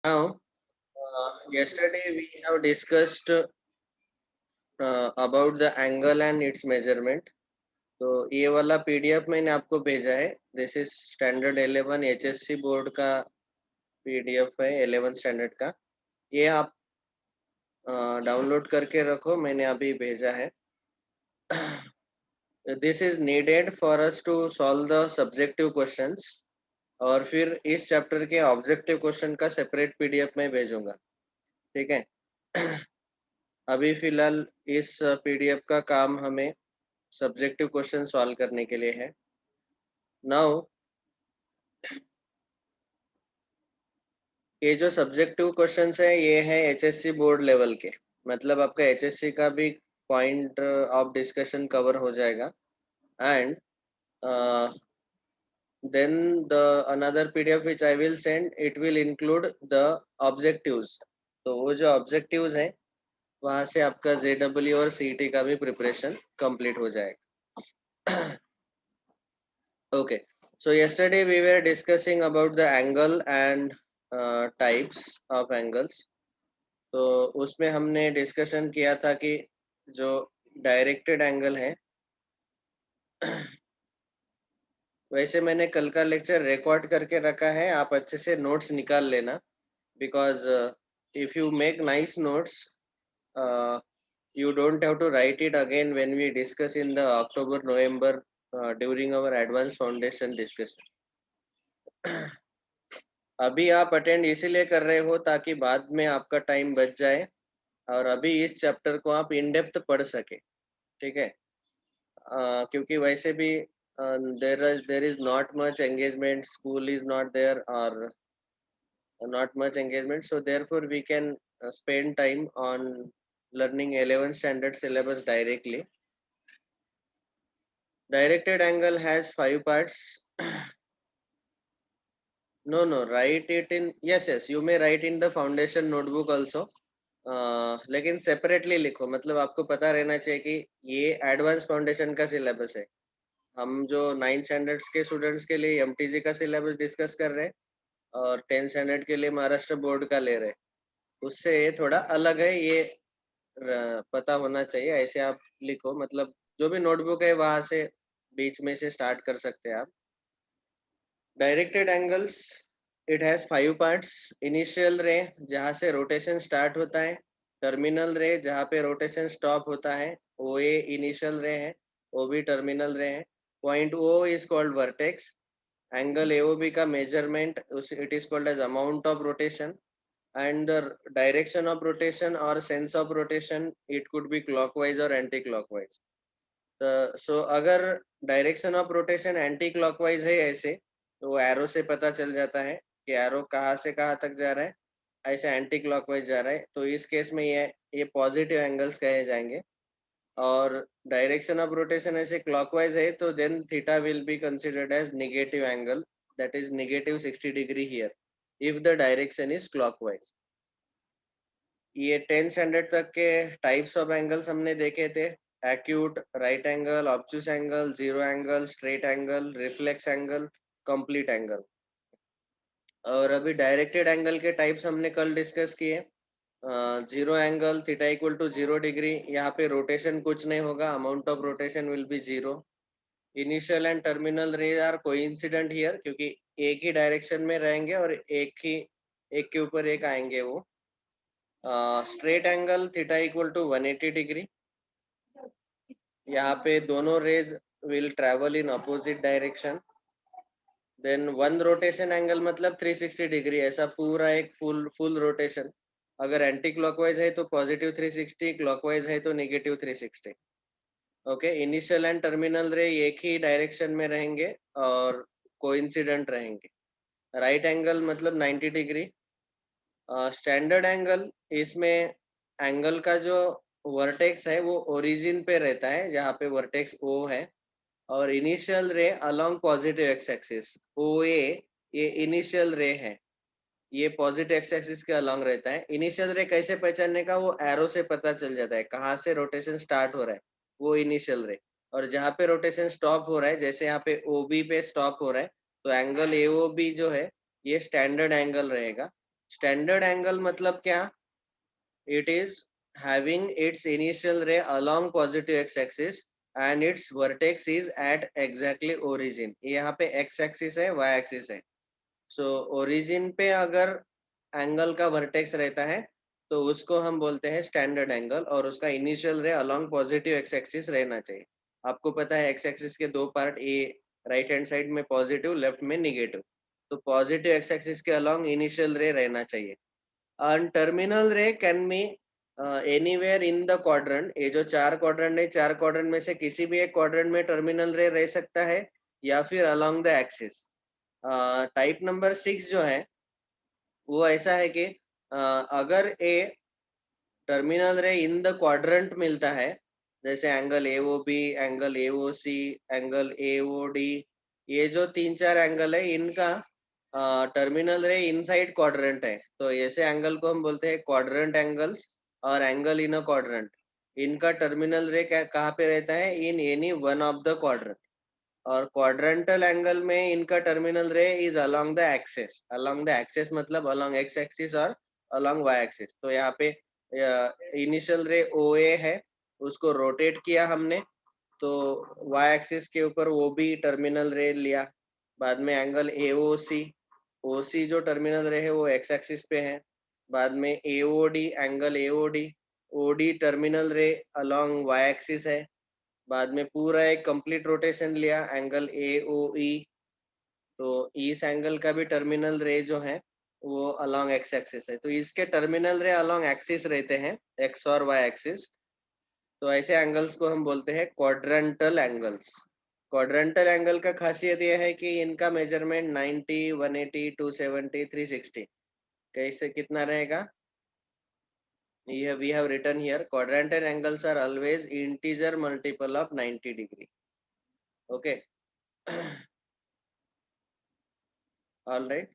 Now, yesterday we have discussed about the angle and its measurement. तो ये वाला PDF मैंने आपको भेजा है. This is standard 11 HSC board का पीडीएफ है 11 स्टैंडर्ड का. ये आप डाउनलोड करके रखो, मैंने अभी भेजा है. This is needed for us to solve the subjective questions. और फिर इस चैप्टर के ऑब्जेक्टिव क्वेश्चन का सेपरेट पीडीएफ में भेजूंगा. ठीक है. अभी फिलहाल इस पीडीएफ का काम हमें सब्जेक्टिव क्वेश्चन सॉल्व करने के लिए है. नाउ ये जो सब्जेक्टिव क्वेश्चंस है ये है एचएससी बोर्ड लेवल के. मतलब आपका एचएससी का भी पॉइंट ऑफ डिस्कशन कवर हो जाएगा. And then the another pdf which I will send, it will include the objectives. तो वो जो objectives हैं वहां से आपका जेडब्ल्यू और सीईटी का भी प्रिपरेशन कंप्लीट हो जाएगा. Okay, so yesterday we were discussing about the angle and types of angles. तो उसमें हमने डिस्कशन किया था कि जो डायरेक्टेड एंगल है, वैसे मैंने कल का लेक्चर रिकॉर्ड करके रखा है, आप अच्छे से नोट्स निकाल लेना. Because if you make nice notes, you don't have to write it again when we discuss in the October November during our advanced foundation discussion. अभी आप अटेंड इसीलिए कर रहे हो ताकि बाद में आपका टाइम बच जाए और अभी इस चैप्टर को आप इन डेप्थ पढ़ सके. ठीक है. क्योंकि वैसे भी there is not much engagement, school is not there or not much engagement, so therefore we can spend time on learning 11th standard syllabus directly. Directed angle has 5 parts. No, write it in, yes, you may write in the foundation notebook also. लेकिन separately लिखो. मतलब आपको पता रहना चाहिए कि ये advance foundation का सिलेबस है. हम जो 9 स्टैंडर्ड्स के स्टूडेंट्स के लिए एमटीजी का सिलेबस डिस्कस कर रहे हैं और 10 स्टैंडर्ड के लिए महाराष्ट्र बोर्ड का ले रहे हैं. उससे ये थोड़ा अलग है, ये पता होना चाहिए. ऐसे आप लिखो. मतलब जो भी नोटबुक है वहां से बीच में से स्टार्ट कर सकते हैं आप. Directed angles, it has 5 parts. Initial रे जहाँ से रोटेशन स्टार्ट होता है, टर्मिनल रे जहाँ पे रोटेशन स्टॉप होता है, ओ ए इनिशियल रे है, ओ बी टर्मिनल रे है. Point O is called vertex. Angle A O measurement, it is called as amount of rotation. and the direction of rotation or sense of rotation, it could be clockwise or anti-clockwise. So अगर direction of rotation anti clockwise है ऐसे, तो वो arrow से पता चल जाता है कि एरो कहाँ से कहाँ तक जा रहा है. ऐसे एंटी क्लॉकवाइज जा रहा है तो इस केस में ये पॉजिटिव एंगल्स कहे जाएंगे. और डायरेक्शन ऑफ रोटेशन ऐसे क्लॉकवाइज है तो then theta will be considered as negative angle, that is negative 60 degree here if the direction is clockwise. ये 10 स्टैंडर्ड तक के टाइप्स ऑफ एंगल्स हमने देखे थे. Acute, right angle, obtuse angle, zero angle, straight angle, reflex angle, complete angle. और अभी directed angle के types हमने कल डिस्कस किए. Zero angle, theta equal to 0 degree. यहाँ पे रोटेशन कुछ नहीं होगा, amount of rotation will be 0. Initial and terminal ray are coincident here, क्योंकि एक ही डायरेक्शन में रहेंगे और एक के ऊपर एक आएंगे वो. Straight angle, theta equal to 180 degree. यहाँ पे दोनों rays will travel in opposite direction. Then one rotation angle मतलब 360 डिग्री, ऐसा पूरा एक फुल रोटेशन. अगर एंटी क्लॉकवाइज है तो पॉजिटिव 360, क्लॉकवाइज है तो negative 360. Okay. Initial and terminal ray एक ही डायरेक्शन में रहेंगे और कोइंसिडेंट रहेंगे. राइट एंगल मतलब 90 डिग्री. स्टैंडर्ड एंगल, इसमें एंगल का जो वर्टेक्स है वो ओरिजिन पे रहता है जहाँ पे वर्टेक्स ओ है. और initial ray along positive X axis, ओ ए ये इनिशियल रे है, ये पॉजिटिव एक्स एक्सिस के अलोंग रहता है. इनिशियल रे कैसे पहचानने का, वो एरो से पता चल जाता है कहाँ से रोटेशन स्टार्ट हो रहा है, वो इनिशियल रे. और जहाँ पे रोटेशन स्टॉप हो रहा है, जैसे यहाँ पे ओ बी पे स्टॉप हो रहा है, तो एंगल ए ओ बी जो है ये स्टैंडर्ड एंगल रहेगा. स्टैंडर्ड एंगल मतलब क्या? It is having its initial ray along positive x axis and its vertex is at exactly origin. यहाँ पे x axis है, y axis है. So origin पे अगर एंगल का वर्टेक्स रहता है तो उसको हम बोलते हैं स्टैंडर्ड एंगल, और उसका initial ray along positive X axis रहना चाहिए. आपको पता है एक्स एक्सिस के दो पार्ट, ए राइट हैंड साइड में पॉजिटिव, लेफ्ट में निगेटिव. तो पॉजिटिव एक्स एक्सिस के अलोंग इनिशियल रे रहना चाहिए. and terminal ray can be anywhere in the quadrant. ये जो चार क्वाड्रेंट है, चार क्वाड्रेंट में से किसी भी एक क्वाड्रेंट में टर्मिनल रे रह सकता है या फिर along the axis. Type number 6 जो है वो ऐसा है कि अगर ए टर्मिनल रे इन द क्वाड्रेंट मिलता है, जैसे angle A O B, angle A O C, angle A O D, ये जो तीन चार एंगल है इनका टर्मिनल रे इनसाइड क्वाड्रेंट है, तो ऐसे एंगल को हम बोलते हैं क्वाड्रेंट एंगल्स. और एंगल इन अ क्वाड्रेंट, इनका टर्मिनल रे कहाँ पे रहता है? In any one of the quadrant. और क्वाड्रेंटल एंगल में इनका टर्मिनल रे is along the axis. Along the axis मतलब अलोंग एक्स एक्सिस और अलोंग वाई एक्सिस. तो यहाँ पे इनिशियल रे ओ ए है, उसको रोटेट किया हमने, तो वाई एक्सिस के ऊपर वो भी टर्मिनल रे लिया. बाद में एंगल ए ओ सी, ओ सी जो टर्मिनल रे है वो एक्स एक्सिस पे है. बाद में A O D, angle A O D terminal ray along Y axis है. बाद में पूरा एक कंप्लीट रोटेशन लिया, एंगल ए ओ ई, तो इस एंगल का भी टर्मिनल रे जो है वो अलोंग एक्स एक्सिस है. तो इसके टर्मिनल रे अलोंग एक्सिस रहते हैं, एक्स और वाई एक्सिस. तो ऐसे एंगल्स को हम बोलते हैं क्वाड्रेंटल एंगल्स. क्वाड्रेंटल एंगल का खासियत यह है कि इनका मेजरमेंट 90, 180, 270, 360 कैसे कितना रहेगा? We have written here quadrantal angles are always integer multiple of 90 degree. Okay. All right.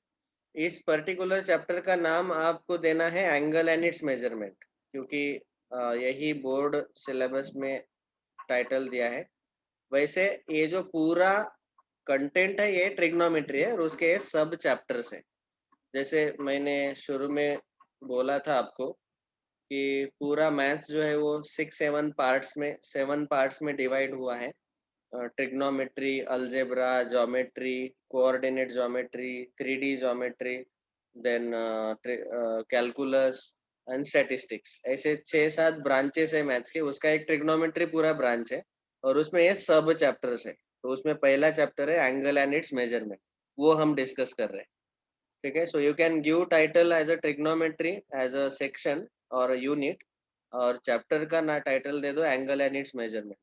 इस पर्टिकुलर चैप्टर का नाम आपको देना है एंगल एंड इट्स मेजरमेंट, क्योंकि यही बोर्ड सिलेबस में टाइटल दिया है. वैसे ये जो पूरा कंटेंट है ये ट्रिग्नोमेट्री है और उसके सब चैप्टर्स है. जैसे मैंने शुरू में बोला था आपको कि पूरा मैथ्स जो है वो 7 पार्ट्स में डिवाइड हुआ है. Trigonometry, algebra, geometry, coordinate geometry, 3D geometry, then calculus and statistics. ऐसे 6-7 ब्रांचेस है मैथ्स के. उसका एक ट्रिग्नोमेट्री पूरा ब्रांच है और उसमें ये सब चैप्टर्स है. तो उसमें पहला चैप्टर है एंगल एंड इट्स मेजरमेंट, वो हम डिस्कस कर रहे हैं. ठीक है. So you can give title as a trigonometry as a section और यूनिट, और चैप्टर का ना टाइटल दे दो angle and its measurement.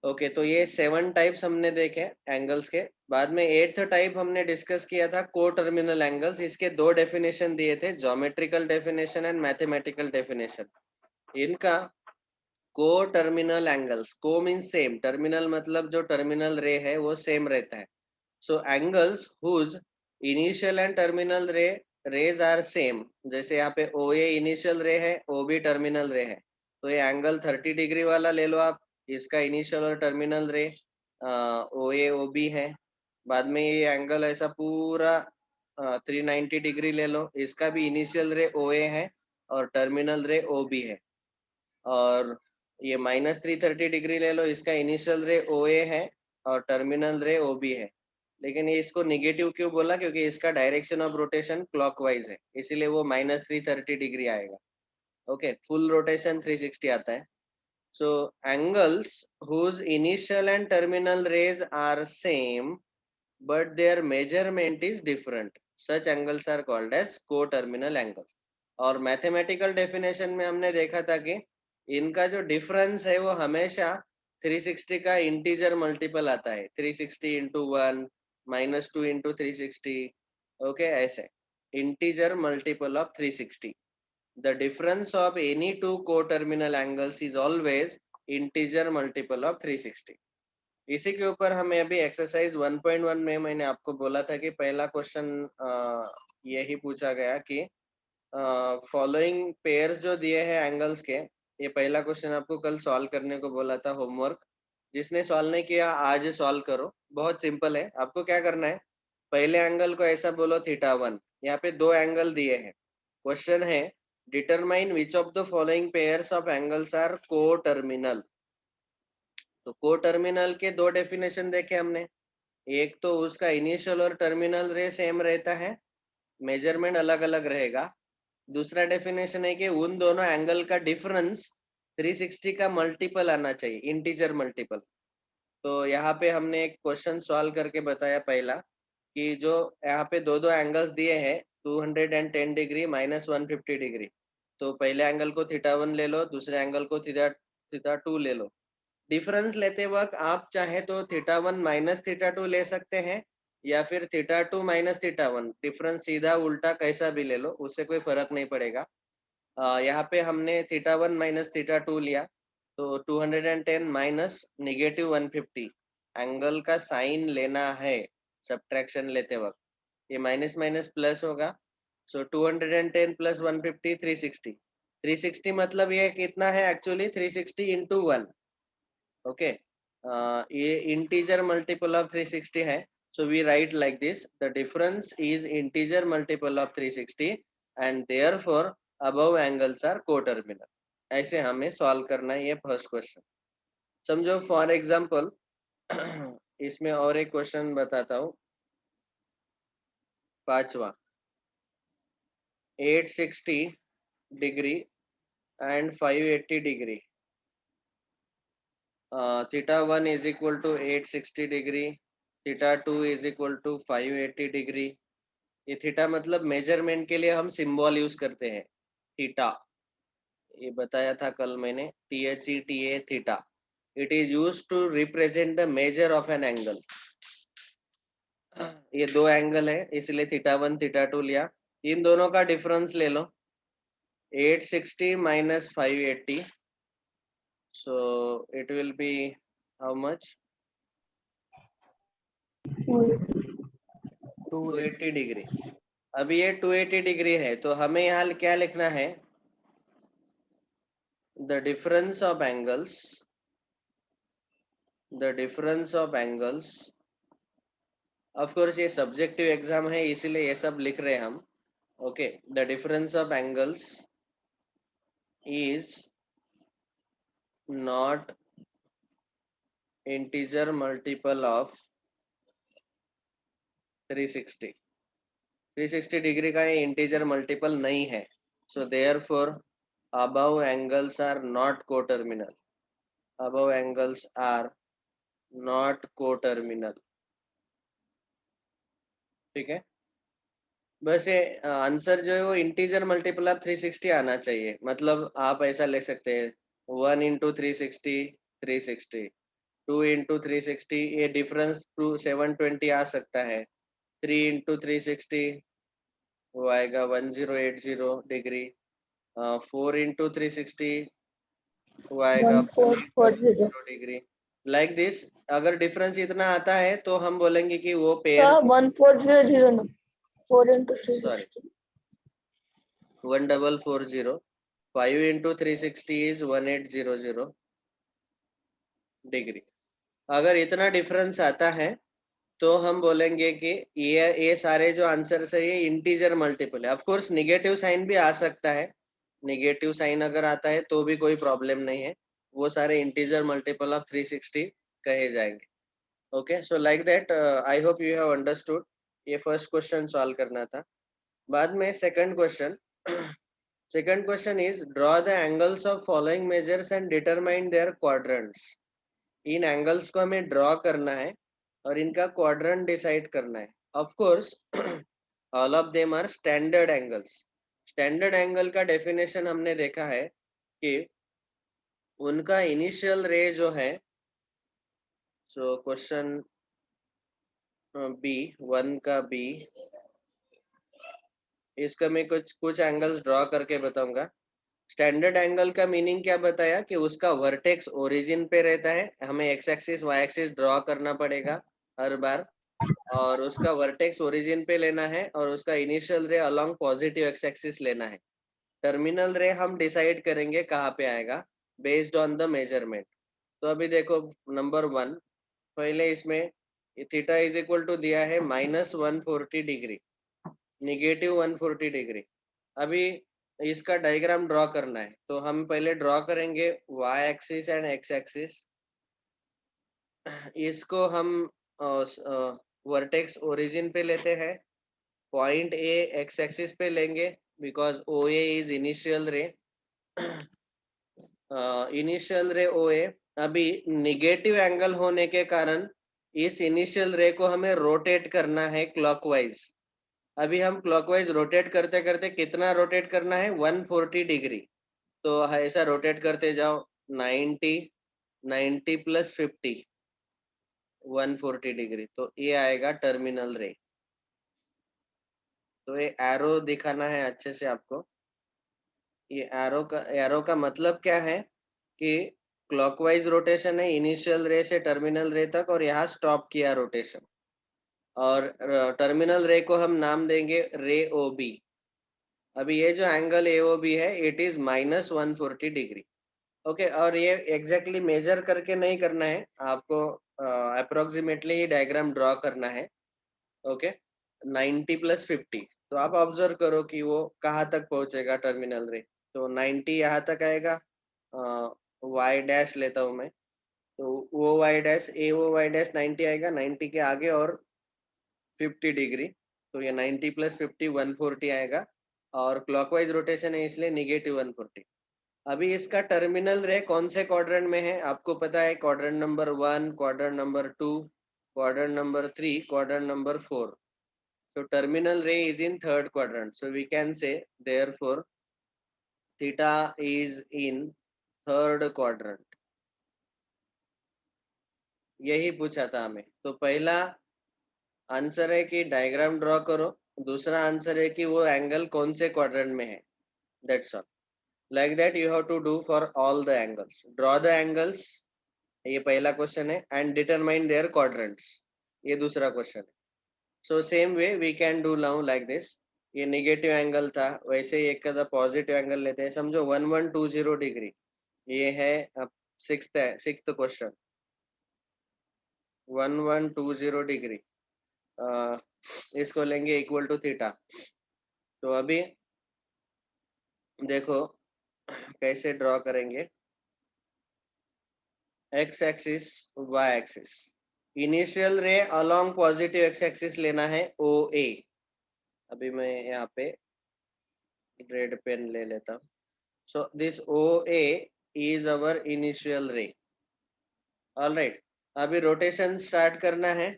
Okay. तो ये 7 टाइप्स हमने देखे एंगल्स के. बाद में 8th टाइप हमने डिस्कस किया था को टर्मिनल एंगल्स. इसके दो डेफिनेशन दिए थे, geometrical definition and mathematical definition. इनका coterminal angles, co means same, terminal मतलब जो टर्मिनल रे है वो सेम रहता है. So angles whose initial and terminal rays are same. जैसे यहाँ पे ओ ए इनिशियल रे है, ओ बी टर्मिनल रे है, तो ये एंगल 30 डिग्री वाला ले लो आप. इसका इनिशियल और टर्मिनल रे ओ ए ओ बी है. बाद में ये एंगल ऐसा पूरा 390 डिग्री ले लो, इसका भी इनिशियल रे ओ ए है और टर्मिनल रे ओ बी है. और ये -330 डिग्री ले लो, इसका इनिशियल रे ओ ए है और टर्मिनल रे ओ बी है. लेकिन ये इसको निगेटिव क्यों बोला? क्योंकि इसका डायरेक्शन ऑफ रोटेशन क्लॉकवाइज है, इसीलिए वो -330 डिग्री आएगा. ओके. फुल रोटेशन 360 आता है. So angles whose initial and terminal rays are same but their measurement is different, such angles are called as co-terminal angles. और मैथमेटिकल डेफिनेशन में हमने देखा था कि इनका जो डिफरेंस है वो हमेशा 360 का इंटीजर मल्टीपल आता है. 360 इंटू 1, -2 इंटू 360. ओके. ऐसे integer multiple of 360. The difference of any two co-terminal angles is always integer multiple of 360. इसी के ऊपर हमें अभी एक्सरसाइज 1.1 में मैंने आपको बोला था कि पहला क्वेश्चन यही पूछा गया कि फॉलोइंग पेयर्स जो दिए हैं एंगल्स के, ये पहला क्वेश्चन आपको कल सॉल्व करने को बोला था होमवर्क. जिसने सॉल्व नहीं किया आज सॉल्व करो. बहुत सिंपल है. आपको क्या करना है, पहले एंगल को ऐसा बोलो थीटा 1, यहाँ पे दो एंगल दिए हैं। क्वेश्चन है determine which of the following pairs of angles are coterminal. तो को टर्मिनल के दो डेफिनेशन देखे हमने। एक तो उसका इनिशियल और टर्मिनल रे सेम रहता है, मेजरमेंट अलग अलग रहेगा। दूसरा डेफिनेशन है कि उन दोनों एंगल का डिफरेंस 360 का मल्टीपल आना चाहिए, इंटीजर मल्टीपल। तो यहाँ पे हमने एक क्वेश्चन सॉल्व करके बताया पहला कि जो यहाँ पे दो दो एंगल्स दिए हैं 210 डिग्री माइनस 150 डिग्री। तो पहले एंगल को थीटा 1 ले लो, दूसरे एंगल को थीटा 2 ले लो। डिफरेंस लेते वक्त आप चाहे तो थीटा 1 माइनस थीटा 2 ले सकते हैं या फिर थीटा 2 माइनस थीटा 1, डिफरेंस सीधा उल्टा कैसा भी ले लो, उससे कोई फर्क नहीं पड़ेगा। यहाँ पे हमने थीटा 1 माइनस थीटा 2 लिया, तो 210 माइनस -150 एंगल का साइन लेना है सब्ट्रैक्शन लेते वक्त। ये माइनस माइनस प्लस होगा, सो 210 प्लस 150 360। 360 मतलब ये कितना है एक्चुअली 360 इंटू 1। ओके, ये इंटीजर मल्टीपल ऑफ 360 है। So we write like this, the difference is integer multiple of 360 and therefore above angles are coterminal. ऐसे हमें सॉल्व करना है ये फर्स्ट क्वेश्चन। समझो फॉर एग्जांपल इसमें और एक क्वेश्चन बताता हूँ, पांचवा। 860 degree and 580 degree, theta 1 is equal to 860 degree, theta 2 is equal to 580 degree. ये थीटा मतलब मेजरमेंट के लिए हम सिंबल यूज करते हैं थीटा, ये बताया था कल मैंने, THETA theta. It is use to represent the measure of an angle. ये दो एंगल है इसलिए थीटा 1 थीटा 2 लिया। इन दोनों का डिफरेंस ले लो, 860 minus 580, so it will be how much? 280 degree. अभी ये 280 डिग्री है, तो हमें यहाँ क्या लिखना है, the difference of angles, the difference of angles. Of course ये सब्जेक्टिव एग्जाम है इसीलिए ये सब लिख रहे हैं हम। Okay, the difference of angles is not integer multiple of 360। 360 degree का ये इंटीजर मल्टीपल नहीं है, so therefore above angles are not coterminal, above angles are not coterminal। ठीक है, बस ये आंसर जो है वो इंटीजर मल्टीपल ऑफ 360 आना चाहिए। मतलब आप ऐसा ले सकते हैं 1 इंटू 360 360, 2 इंटू 360, ये डिफरेंस 720 आ सकता है। 3 इंटू 360 वो आएगा 1080 डिग्री। 4 इंटू 360 वो आएगा 1440 डिग्री। लाइक दिस, अगर डिफरेंस इतना आता है तो हम बोलेंगे कि वो पेयर, 1400 ना 4 into sorry 360 1440, 5 into 360 is 1800 degree. अगर इतना डिफरेंस आता है तो हम बोलेंगे कि ये सारे जो आंसर्स है ये इंटीजर मल्टीपल है। ऑफ कोर्स निगेटिव साइन भी आ सकता है, निगेटिव साइन अगर आता है तो भी कोई प्रॉब्लम नहीं है, वो सारे इंटीजर मल्टीपल ऑफ 360 कहे जाएंगे। Okay, so like that I hope you have understood. ये फर्स्ट क्वेश्चन सॉल्व करना था। बाद में second question, second question is draw the angles of following measures and determine there quadrants. In angles को हमें draw करना है और इनका क्वाड्रेंट डिसाइड करना है। Of course all of them are standard angles. Standard angle का डेफिनेशन हमने देखा है कि उनका इनिशियल रे जो है, सो क्वेश्चन B1 का B, इसका मैं कुछ एंगल्स ड्रॉ करके बताऊंगा। स्टैंडर्ड एंगल का मीनिंग क्या बताया कि उसका वर्टेक्स ओरिजिन पे रहता है, हमें X axis Y axis draw करना पड़ेगा हर बार, और उसका वर्टेक्स ओरिजिन पे लेना है और उसका initial ray along positive X axis लेना है। टर्मिनल रे हम डिसाइड करेंगे कहाँ पे आएगा बेस्ड ऑन द मेजरमेंट। तो अभी देखो नंबर 1, पहले इसमें थीटा इज इक्वल टू दिया है -140 डिग्री। Negative 140 degree. अभी इसका डायग्राम ड्रॉ करना है, तो हम पहले ड्रॉ करेंगे y axis and x axis. इसको हम वर्टेक्स ओरिजिन पे लेते हैं, पॉइंट ए x एक्सिस पे लेंगे बिकॉज OA इज इनिशियल रे। इनिशियल रे OA। अभी निगेटिव एंगल होने के कारण इस इनिशियल रे को हमें रोटेट करना है क्लॉकवाइज। अभी हम क्लॉकवाइज रोटेट करते करते कितना रोटेट करना है, 140 डिग्री। तो ऐसा रोटेट करते जाओ, 90 90 प्लस 50 140 डिग्री, तो ये आएगा टर्मिनल रे। तो ये एरो दिखाना है अच्छे से आपको। ये एरो का मतलब क्या है कि क्लॉकवाइज रोटेशन है इनिशियल रे से टर्मिनल रे तक, और यहाँ स्टॉप किया रोटेशन। और टर्मिनल रे को हम नाम देंगे रे ओ बी। अभी ये जो एंगल ए ओ बी है, इट इज -140 डिग्री। ओके, और ये एग्जैक्टली मेजर करके नहीं करना है आपको, अप्रोक्सीमेटली ही डायग्राम ड्रॉ करना है। ओके, 90 प्लस 50, तो आप ऑब्जर्व करो कि वो कहाँ तक पहुंचेगा टर्मिनल रे। तो 90 यहाँ तक आएगा, वाई डैश लेता हूँ मैं, तो वो वाई डैश ए ओ वाई डैश 90 आएगा, 90 के आगे और 50 डिग्री, तो ये 90 प्लस 50 140 आएगा। और क्लॉकवाइज रोटेशन है इसलिए नेगेटिव 140। अभी इसका टर्मिनल रे कौन से क्वाड्रेंट में है आपको पता है, quadrant number 1, quadrant number 2, quadrant number 3, quadrant number 4। So terminal ray is in third quadrant. So we can say therefore theta is in third quadrant. यही पूछा था हमें। तो पहला आंसर है कि डायग्राम ड्रॉ करो, दूसरा आंसर है कि वो एंगल कौन से क्वाड्रेंट में है। That's all. Like that you have to do for all the angles. Draw the angles, ये पहला क्वेश्चन है, एंड डिटरमाइन देयर क्वाड्रेंट्स, ये दूसरा क्वेश्चन है। So same way we can do now like this. ये negative angle था, वैसे ही एक का पॉजिटिव एंगल लेते हैं। समझो 1120 डिग्री, ये है सिक्स्थ क्वेश्चन, 1120 डिग्री। इसको लेंगे इक्वल टू थीटा। तो अभी देखो कैसे ड्रॉ करेंगे, X axis Y axis. Initial ray along positive X axis लेना है ओ ए। अभी मैं यहाँ पे रेड पेन ले लेता हूँ। So this O A is our initial ray. All right, अभी रोटेशन स्टार्ट करना है।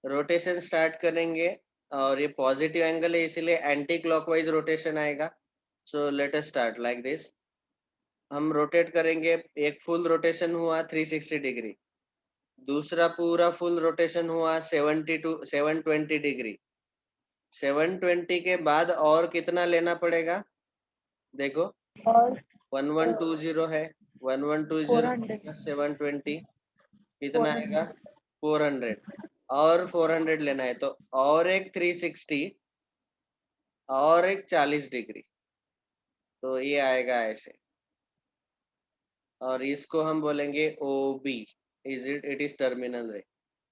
रोटेशन स्टार्ट करेंगे, और ये पॉजिटिव एंगल है इसीलिए एंटी क्लॉकवाइज रोटेशन आएगा। So let us start like this. हम रोटेट करेंगे, एक फुल रोटेशन हुआ 360 डिग्री, दूसरा पूरा फुल रोटेशन हुआ 720 डिग्री। 720 के बाद और कितना लेना पड़ेगा, देखो और 1120 है, 1120 400 प्लस 720 कितना आएगा, 400 400। और 400 लेना है, तो और एक 360 और एक 40 डिग्री, तो ये आएगा ऐसे। और इसको हम बोलेंगे O B. It is terminal ray,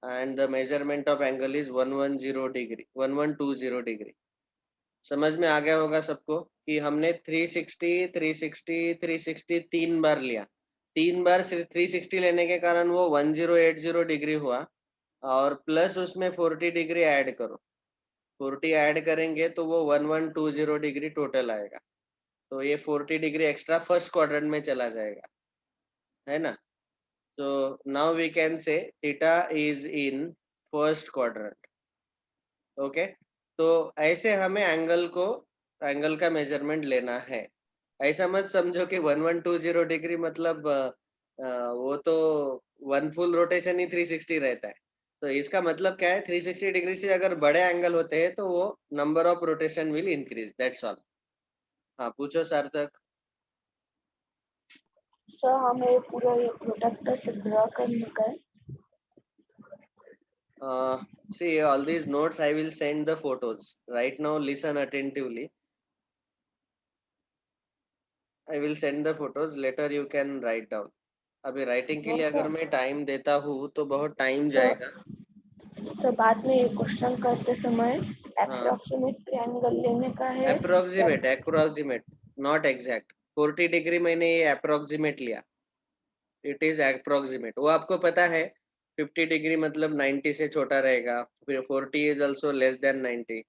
and the measurement of angle is 110 degree, 1120 degree. समझ में आ गया होगा सबको कि हमने 360 360 360 तीन बार लिया। तीन बार 360 लेने के कारण वो 1080 डिग्री हुआ, और प्लस उसमें 40 डिग्री ऐड करो, 40 ऐड करेंगे तो वो 1120 डिग्री टोटल आएगा। तो ये 40 डिग्री एक्स्ट्रा फर्स्ट क्वाड्रेंट में चला जाएगा, है ना। तो now we can say theta is in first quadrant. Okay, तो ऐसे हमें एंगल का मेजरमेंट लेना है। ऐसा मत समझो कि 1120 डिग्री मतलब वो तो वन फुल रोटेशन ही 360 रहता है। तो इसका मतलब क्या है, 360 डिग्री से अगर बड़े एंगल होते हैं तो वो number of rotation will increase, that's all. हाँ पूछो सार्थक। सर हमें पूरा ये प्रोडक्ट से ड्रॉ करने का है। See all these notes I will send the photos right now, listen attentively. I will send the photos, later you can write down. अभी राइटिंग के लिए अगर मैं टाइम देता हूँ तो बहुत टाइम जाएगा। सर बाद में ये क्वेश्चन करते समय अप्रोक्सीमेट ट्रायंगल लेने का है। Approximate not exact. 40 डिग्री मैंने ये अप्रोक्सीमेट लिया, इट इज अप्रोक्सीमेट। वो आपको पता है 50 डिग्री मतलब 90 से छोटा रहेगा, फिर 40 is also less than 90,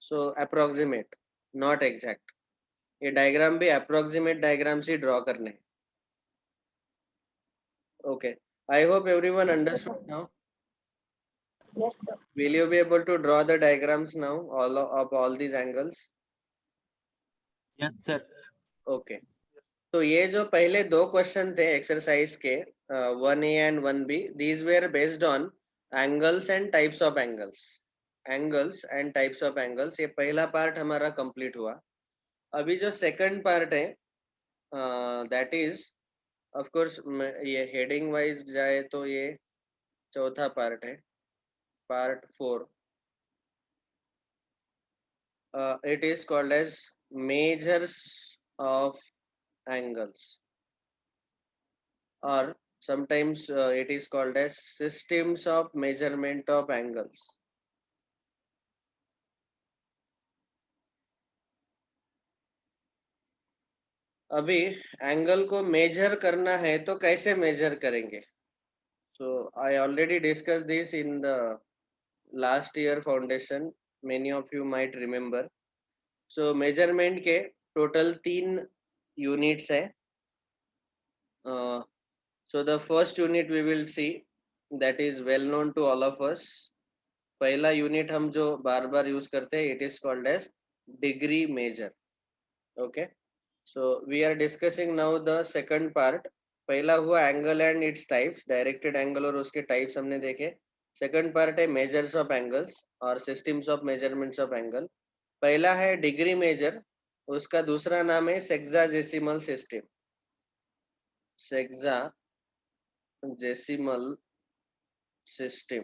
so approximate not exact. ये डायग्राम भी अप्रोक्सीमेट डायग्राम से ड्रॉ करने हैं। Okay, I hope everyone understood now. Yes sir. Will you be able to draw the diagrams now, all of all these angles? Yes, sir. Okay. तो ये जो पहले दो क्वेश्चन थे एक्सरसाइज के 1A and 1B, these were based on angles and types of angles. Angles and types of angles, ये पहला part हमारा कंप्लीट हुआ। अभी जो सेकंड पार्ट है दैट इज ऑफ कोर्स, ये हेडिंग वाइज जाए तो ये चौथा पार्ट है, part 4। It is called as measures of angles, or sometimes it is called as systems of measurement of angles. अभी एंगल को मेजर करना है तो कैसे मेजर करेंगे? So I already discussed this in the last year foundation, many of you might remember. So measurement के total 3 units है। So the first unit we will see, that is well known to all of us. पहला unit हम जो बार बार use करते हैं, it is called as degree measure. Okay, so we are discussing now the second part. पहला हुआ angle and its types, directed angle और उसके टाइप्स हमने देखे। सेकंड पार्ट है मेजर्स ऑफ एंगल्स और systems of measurements of angle. पहला है डिग्री मेजर, उसका दूसरा नाम है सेक्साजेसिमल सिस्टम, सेक्साजेसिमल सिस्टम।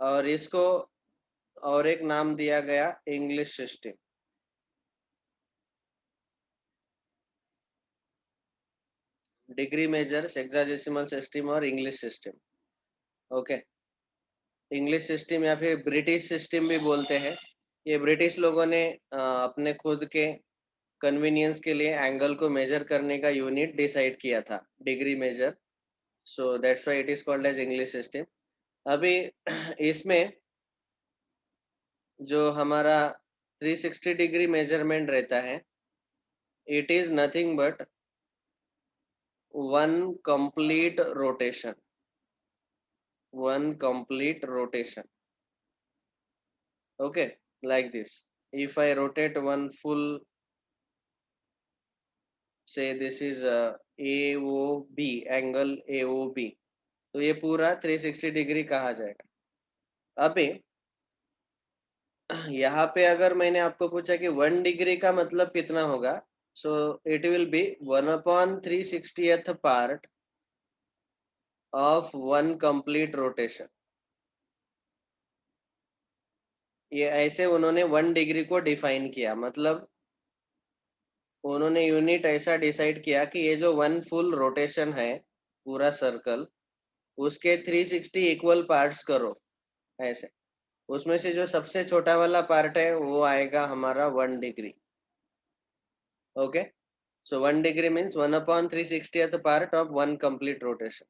और इसको और एक नाम दिया गया English system. Degree measure, sexagesimal system और English system. Okay, English system या फिर ब्रिटिश सिस्टम भी बोलते हैं। ये ब्रिटिश लोगों ने अपने खुद के कन्वीनियंस के लिए एंगल को मेजर करने का यूनिट डिसाइड किया था, degree measure. So that's why it is called as English system. अभी इसमें जो हमारा 360 डिग्री मेजरमेंट रहता है, it is nothing but one complete rotation, one complete rotation. Okay, like this. If I rotate one full, say this is AOB, angle AOB, तो ये पूरा 360 degree कहा जाएगा। अभी यहाँ पे अगर मैंने आपको पूछा कि 1 डिग्री का मतलब कितना होगा, so it will B 1/360th part of one complete rotation. ये ऐसे उन्होंने 1 डिग्री को डिफाइन किया, मतलब उन्होंने यूनिट ऐसा डिसाइड किया कि ये जो 1 फुल रोटेशन है पूरा सर्कल, उसके 360 इक्वल पार्ट्स करो ऐसे। उसमें से जो सबसे छोटा वाला पार्ट है वो आएगा हमारा 1 degree. Okay, so 1 degree means 1/360th part of 1 complete rotation.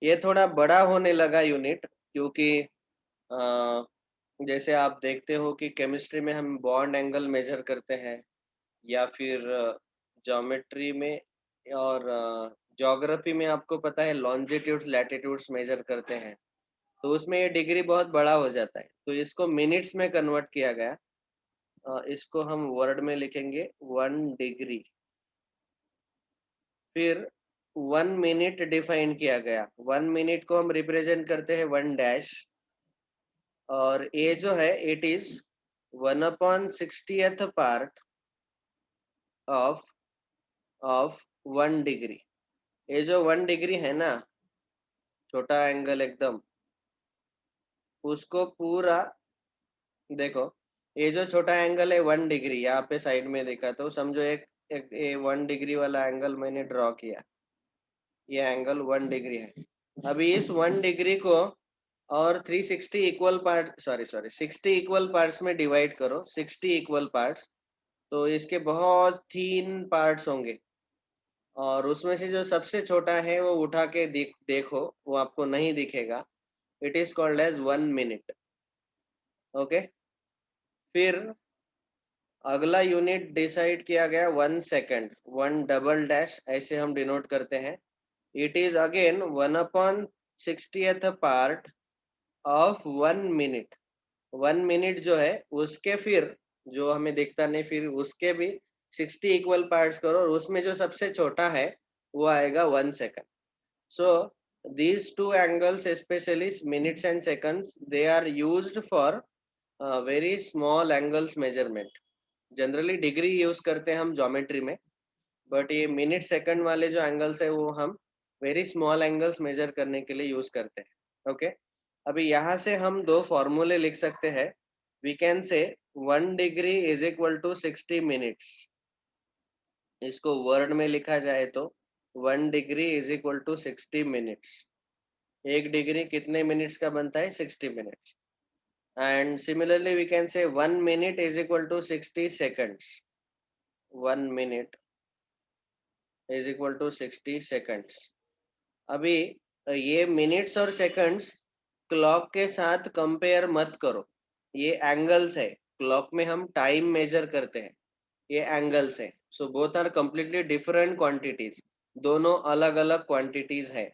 ये थोड़ा बड़ा होने लगा यूनिट, क्योंकि जैसे आप देखते हो कि केमिस्ट्री में हम बॉन्ड एंगल मेजर करते हैं, या फिर ज्योमेट्री में और ज्योग्राफी में आपको पता है लॉन्जिट्यूड्स लैटिट्यूड्स मेजर करते हैं, तो उसमें ये डिग्री बहुत बड़ा हो जाता है। तो इसको मिनट्स में कन्वर्ट किया गया। इसको हम वर्ड में लिखेंगे 1 डिग्री। फिर 1 मिनट डिफाइन किया गया। 1 मिनट को हम रिप्रेजेंट करते हैं 1 डैश, और ये जो है it is 1/60th part of 1 degree. ये जो 1 डिग्री है ना, छोटा एंगल एकदम, उसको पूरा देखो। ये जो छोटा एंगल है 1 डिग्री, यहाँ पे साइड में देखा तो समझो एक ये 1 डिग्री वाला एंगल मैंने ड्रॉ किया, ये एंगल 1 डिग्री है। अभी इस 1 डिग्री को और 360 equal part, sorry 60 equal parts में डिवाइड करो, 60 इक्वल पार्ट्स, तो इसके बहुत 3 पार्ट्स होंगे, और उसमें से जो सबसे छोटा है वो उठा के देखो, वो आपको नहीं दिखेगा. It is called as 1 minute. Okay. फिर अगला यूनिट डिसाइड किया गया 1 सेकेंड, 1 डबल डैश ऐसे हम डिनोट करते हैं. It is again 1/60th part of 1 minute. 1 minute जो है उसके फिर जो हमें दिखता नहीं, फिर उसके भी 60 इक्वल पार्ट्स करो, और उसमें जो सबसे छोटा है वो आएगा 1 second. So these two angles, especially minutes and seconds, they are used for very small angles measurement. Generally degree use करते हैं हम ज्योमेट्री में, बट ये मिनट सेकंड वाले जो एंगल्स है वो हम वेरी स्मॉल एंगल्स मेजर करने के लिए यूज करते हैं. ओके. अभी यहाँ से हम दो फॉर्मूले लिख सकते हैं. We can say 1 degree is equal to 60 minutes. इसको वर्ड में लिखा जाए तो 1 degree is equal to 60 minutes. 1 degree कितने मिनट्स का बनता है? 60 minutes. And similarly we can say 1 minute is equal to 60 seconds. 1 minute is equal to 60 seconds. अभी ये मिनट्स और सेकंड्स क्लॉक के साथ कंपेयर मत करो. ये एंगल्स है. क्लॉक में हम टाइम मेजर करते हैं, ये एंगल्स है. So both are completely different quantities. दोनों अलग अलग क्वांटिटीज है.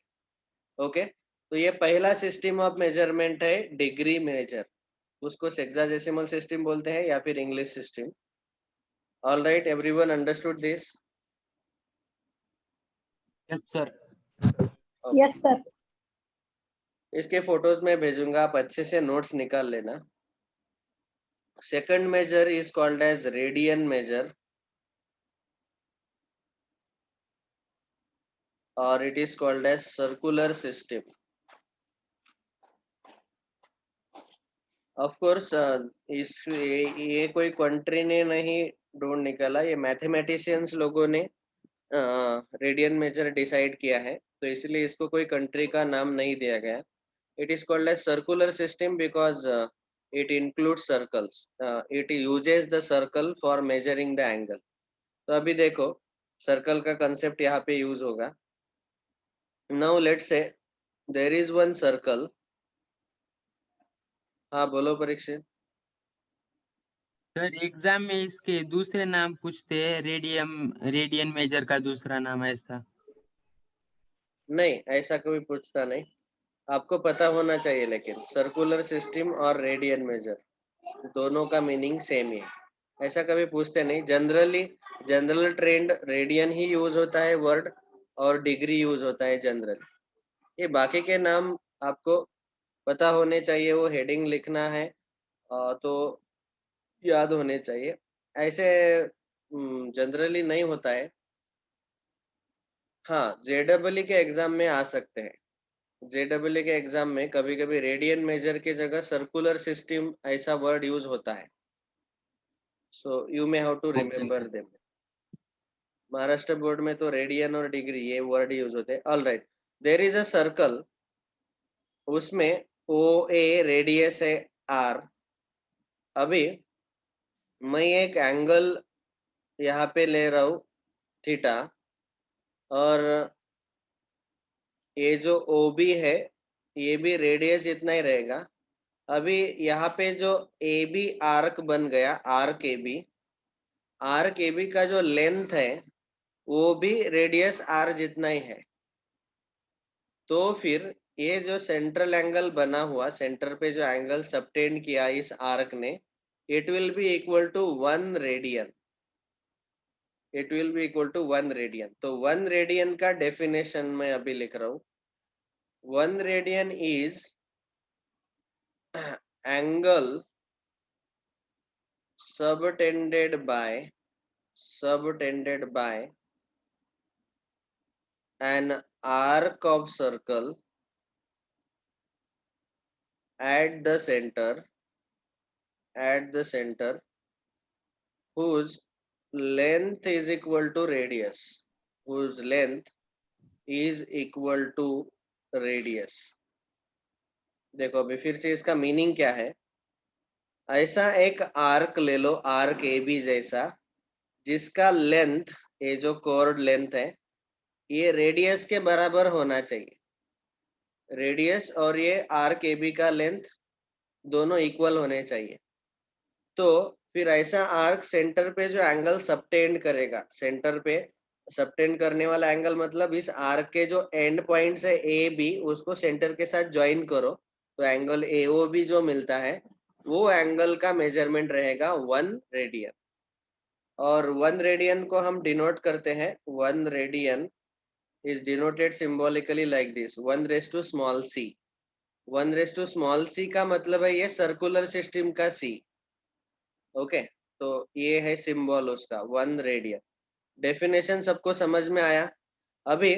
ओके. तो ये पहला सिस्टम ऑफ मेजरमेंट है डिग्री मेजर. उसको सेक्साडेसिमल सिस्टम बोलते हैं या फिर English system. All right, everyone understood this? Yes sir. Yes sir. इसके फोटोज में भेजूंगा, आप अच्छे से नोट्स निकाल लेना. Second measure is called as radian measure, और it is called as circular system. Of course ये कोई कंट्री ने नहीं ढूंढ निकाला, ये मैथमेटिशियंस लोगों ने रेडियन मेजर डिसाइड किया है, तो इसलिए इसको कोई कंट्री का नाम नहीं दिया गया. It is called as circular system because it includes circles. It uses the circle for measuring the angle. तो अभी देखो सर्कल का कंसेप्ट यहाँ पे यूज होगा. Now let's say there is one circle. हाँ बोलो परीक्षित. सर एग्जाम में इसके दूसरे नाम पूछते हैं, रेडियन मेजर का दूसरा नाम ऐसा. नहीं, ऐसा कोई पूछता नहीं. आपको पता होना चाहिए, लेकिन सर्कुलर सिस्टम और रेडियन मेजर दोनों का मीनिंग सेम ही है. ऐसा कभी पूछते नहीं. जनरल ट्रेंड रेडियन ही यूज होता है वर्ड, और डिग्री यूज होता है जनरल. ये बाकी के नाम आपको पता होने चाहिए, वो हेडिंग लिखना है तो याद होने चाहिए. ऐसे जनरली नहीं होता है. हाँ, जेडब्ल्यू के एग्जाम में आ सकते हैं. जेडब्ल्यू के एग्जाम में कभी कभी रेडियन मेजर की जगह सर्कुलर सिस्टम ऐसा वर्ड यूज होता है. So you may have to okay remember sir. Them. Maharashtra board में तो रेडियन और डिग्री ये वर्ड यूज होते हैं. All right. There is a circle, उसमें ओ ए रेडियस है आर. अभी मैं एक एंगल यहाँ पे ले रहा हूँ थीटा, और ये जो ओ बी है ये भी रेडियस इतना ही रहेगा. अभी यहाँ पे जो ए बी आर्क बन गया, आर के बी का जो लेंथ है वो भी रेडियस आर जितना ही है. तो फिर ये जो सेंट्रल एंगल बना हुआ, सेंटर पे जो एंगल सबटेंड किया इस आर्क ने, it will be equal to 1 radian. It will be equal to 1 radian. तो 1 रेडियन का डेफिनेशन मैं अभी लिख रहा हूँ. 1 radian is angle subtended by an arc of circle at the center whose length is equal to radius. Whose length is equal to radius. देखो अभी फिर से इसका मीनिंग क्या है। ऐसा एक आर्क ले लो, आर्क ए बी जैसा, जिसका लेंथ, ये जो कोर्ड लेंथ है, ये रेडियस के बराबर होना चाहिए। रेडियस और ये आर्क ए बी का लेंथ दोनों इक्वल होने चाहिए। तो फिर ऐसा आर्क सेंटर पे जो एंगल सबटेंड करेगा, सेंटर पे सबटेंड करने वाला एंगल मतलब इस आर्क के जो एंड पॉइंट्स है ए बी, उसको सेंटर के साथ ज्वाइन करो तो एंगल ए ओ बी जो मिलता है, वो एंगल का मेजरमेंट रहेगा 1 रेडियन। और 1 रेडियन को हम डिनोट करते हैं, 1 radian is denoted symbolically like this, 1 raised to small c। 1 raised to small c का मतलब है ये सर्कुलर सिस्टम का c। ओके, तो ये है सिंबल उसका 1 रेडियन। डेफिनेशन सबको समझ में आया। अभी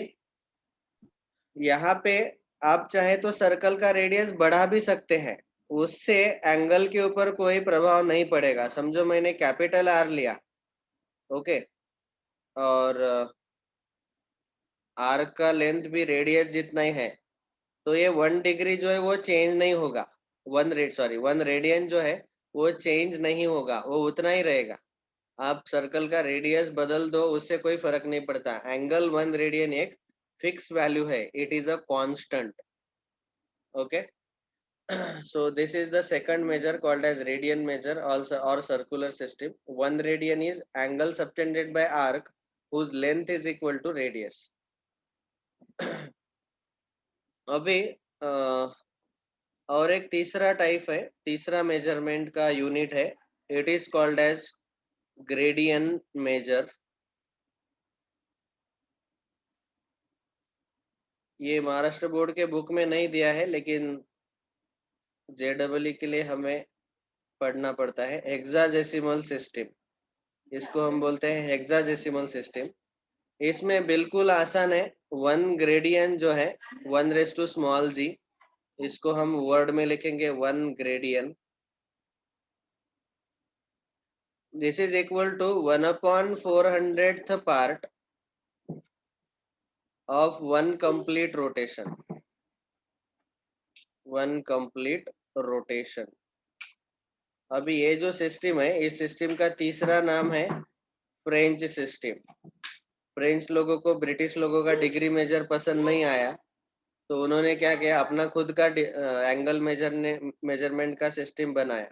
यहाँ पे आप चाहे तो सर्कल का रेडियस बढ़ा भी सकते हैं, उससे एंगल के ऊपर कोई प्रभाव नहीं पड़ेगा। समझो मैंने कैपिटल आर लिया, ओके, और आर्क का लेंथ भी रेडियस जितना ही है, तो ये 1 डिग्री जो है वो चेंज नहीं होगा। 1 रेडियन जो है वो चेंज नहीं होगा, वो उतना ही रहेगा। आप सर्कल का रेडियस बदल दो, उससे कोई फर्क नहीं पड़ता। एंगल 1 रेडियन एक फिक्स वैल्यू है, it is a constant. Okay, so this is the second measure called as radian measure, also or circular system. 1 radian is angle subtended by arc whose length is equal to radius. अभी और एक तीसरा type है, तीसरा measurement का unit है, it is called as gradian measure. ये Maharashtra board के बुक में नहीं दिया है, लेकिन जेडब्ल्यू के लिए हमें पढ़ना पड़ता है। हेक्साडेसिमल सिस्टम, इसको हम बोलते हैं हेक्साडेसिमल सिस्टम। इसमें बिल्कुल आसान है। 1 ग्रेडियन जो है 1 रेस टू स्मॉल जी, इसको हम वर्ड में लिखेंगे 1 gradian. This is equal to 1/400th part of 1 complete rotation, 1 complete rotation। अभी ये जो सिस्टम है, इस सिस्टम का तीसरा नाम है फ्रेंच सिस्टम। फ्रेंच लोगों को ब्रिटिश लोगों का डिग्री मेजर पसंद नहीं आया, तो उन्होंने क्या किया, अपना खुद का एंगल मेजरमेंट का सिस्टम बनाया।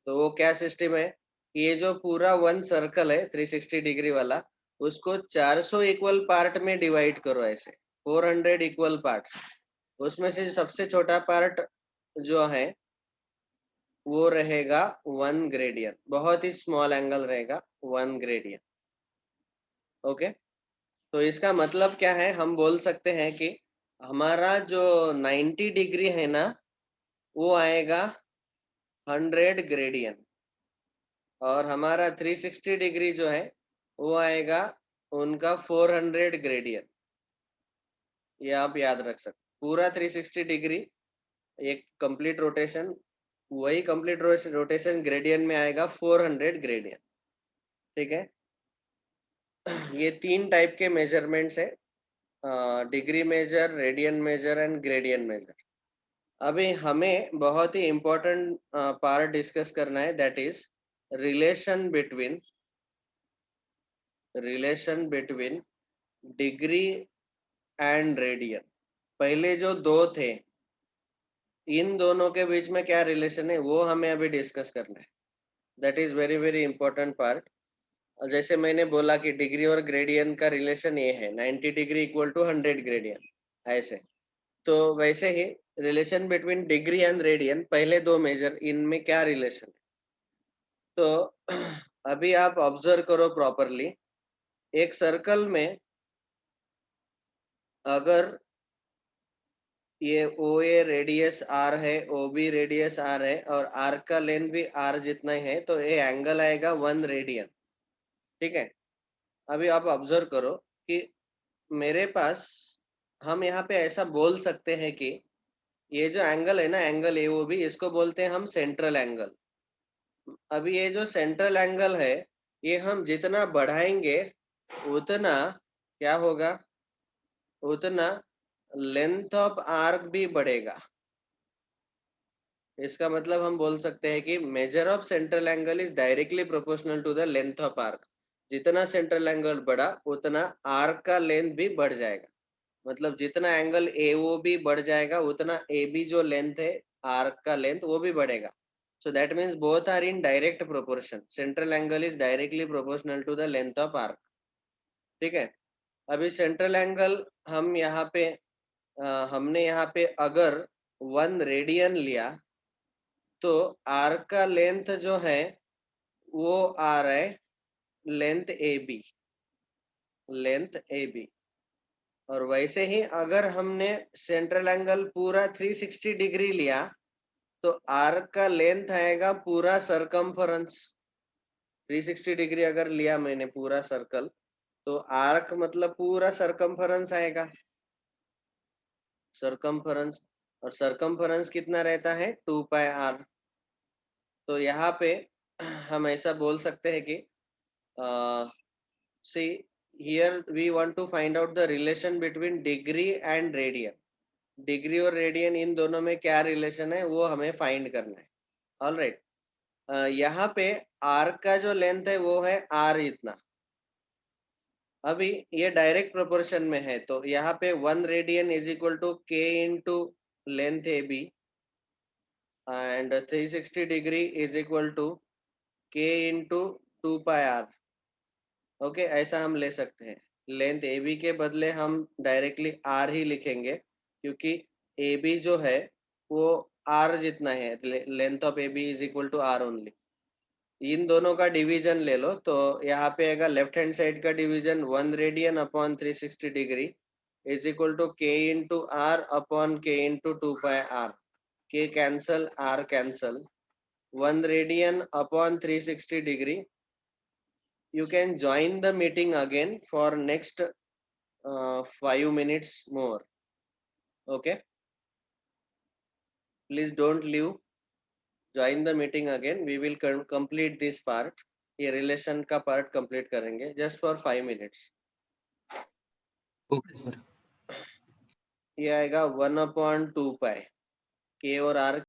तो वो क्या सिस्टम है, ये जो पूरा 1 सर्कल है 360 डिग्री वाला, उसको 400 इक्वल पार्ट में डिवाइड करो, ऐसे 400 इक्वल पार्ट्स। उसमें से सबसे छोटा पार्ट जो है वो रहेगा 1 ग्रेडियन, बहुत ही स्मॉल एंगल रहेगा 1 ग्रेडियन। ओके, तो इसका मतलब क्या है, हम बोल सकते हैं कि हमारा जो 90 डिग्री है ना, वो आएगा 100 ग्रेडियन, और हमारा 360 डिग्री जो है वो आएगा उनका 400 ग्रेडियन। ये आप याद रख सकते। पूरा 360 डिग्री एक कंप्लीट रोटेशन, वही कंप्लीट रोटेशन ग्रेडियन में आएगा 400 ग्रेडियन। ठीक है, ये 3 टाइप के मेजरमेंट्स है, degree measure, radian measure and gradian measure. अभी हमें बहुत ही इम्पोर्टेंट पार्ट डिस्कस करना है, that is relation between degree and radian. पहले जो दो थे, इन दोनों के बीच में क्या रिलेशन है वो हमें अभी डिस्कस करना है। That is very very important part. जैसे मैंने बोला कि डिग्री और ग्रेडियन का रिलेशन ये है, 90 डिग्री इक्वल टू 100 ग्रेडियन, ऐसे। तो वैसे ही relation between degree and radian, पहले दो मेजर, इनमें क्या रिलेशन है। तो अभी आप ऑब्जर्व करो प्रॉपरली, एक सर्कल में अगर ये ओ ए रेडियस आर है, ओ बी रेडियस आर है, और आर्क का लेंथ भी आर जितना ही है, तो ये एंगल आएगा 1 रेडियन। ठीक है, अभी आप ऑब्जर्व करो कि मेरे पास, हम यहाँ पे ऐसा बोल सकते हैं कि ये जो एंगल है ना, एंगल ए ओ बी, इसको बोलते हैं हम सेंट्रल एंगल। अभी ये जो सेंट्रल एंगल है, ये हम जितना बढ़ाएंगे उतना क्या होगा, उतना लेंथ ऑफ आर्क भी बढ़ेगा। इसका मतलब हम बोल सकते हैं कि measure of central angle is directly proportional to the length of arc. जितना सेंट्रल एंगल बढ़ा उतना आर्क का लेंथ भी बढ़ जाएगा, मतलब जितना एंगल ए ओ भी बढ़ जाएगा उतना ए बी जो लेंथ है आर्क का लेंथ वो भी बढ़ेगा। So that means both are in direct proportion. Central angle is directly proportional to the length of arc. ठीक है, अभी सेंट्रल एंगल हम यहाँ पे हमने यहाँ पे अगर 1 रेडियन लिया तो आर्क का लेंथ जो है वो आ रहा है लेंथ ए बी। और वैसे ही अगर हमने सेंट्रल एंगल पूरा 360 डिग्री लिया तो आर्क का लेंथ आएगा पूरा सरकमफरेंस। 360 डिग्री अगर लिया मैंने पूरा सर्कल तो आर्क मतलब पूरा सरकमफरेंस आएगा, सरकमफरेंस। और सरकमफरेंस कितना रहता है 2 पाई आर। तो यहाँ पे हम ऐसा बोल सकते हैं कि see here we want to find out the relation between degree and radian। Degree और रेडियन इन दोनों में क्या रिलेशन है वो हमें फाइंड करना है। ऑल राइट, यहाँ पे आर्क का जो लेंथ है वो है आर इतना। अभी ये डायरेक्ट प्रोपोर्शन में है तो यहाँ पे 1 रेडियन इज इक्वल टू के into length A B and 360 degree is equal to के इंटू 2 पाई आर। ओके, ऐसा हम ले सकते हैं। लेंथ ए बी के बदले हम डायरेक्टली आर ही लिखेंगे क्योंकि ए बी जो है वो आर जितना है। Length of A B is equal to R only. इन दोनों का डिवीजन ले लो तो यहाँ पे आएगा लेफ्ट हैंड साइड का division 1 radian upon 360 degree is equal to के into R upon K into 2 pi R. K cancel, R cancel, 1 radian upon 360 degree. You can join the meeting again for next 5 minutes more. Okay, please don't leave, join the meeting again। We will complete this part। ये relation का part complete करेंगे just for 5 minutes। Okay sir. ये आएगा 1/2 पाई के और are